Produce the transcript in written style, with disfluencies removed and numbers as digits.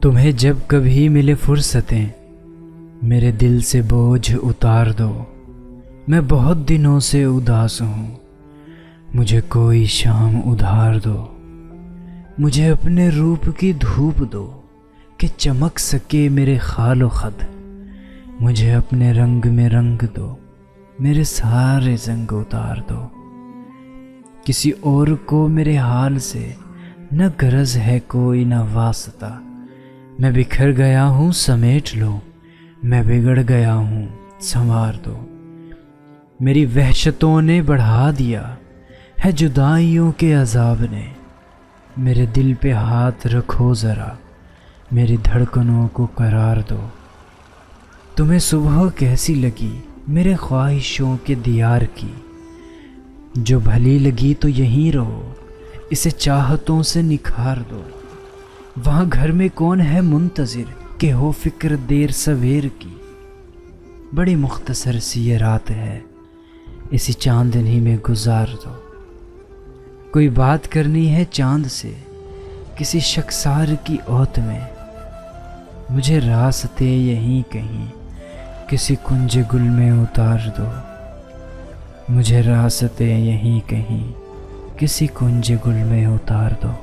तुम्हें जब कभी मिले फुर्सतें, मेरे दिल से बोझ उतार दो। मैं बहुत दिनों से उदास हूँ, मुझे कोई शाम उधार दो। मुझे अपने रूप की धूप दो कि चमक सके मेरे खालो खद। मुझे अपने रंग में रंग दो, मेरे सारे जंग उतार दो। किसी और को मेरे हाल से न गरज है कोई न वास्ता। मैं बिखर गया हूँ समेट लो, मैं बिगड़ गया हूँ संवार दो। मेरी वहशतों ने बढ़ा दिया है जुदाइयों के अजाब ने। मेरे दिल पे हाथ रखो ज़रा, मेरी धड़कनों को करार दो। तुम्हें सुबह कैसी लगी मेरे ख्वाहिशों के दियार की। जो भली लगी तो यहीं रहो, इसे चाहतों से निखार दो। वहाँ घर में कौन है मुंतज़िर कि हो फिक्र देर सवेर की। बड़ी मुख्तसर सी ये रात है, इसी चांदनी में गुजार दो। कोई बात करनी है चांद से किसी शख्सार की औत में। मुझे रास्ते यहीं कहीं किसी कुंज गुल में उतार दो। मुझे रास्ते यहीं कहीं किसी कुंज गुल में उतार दो।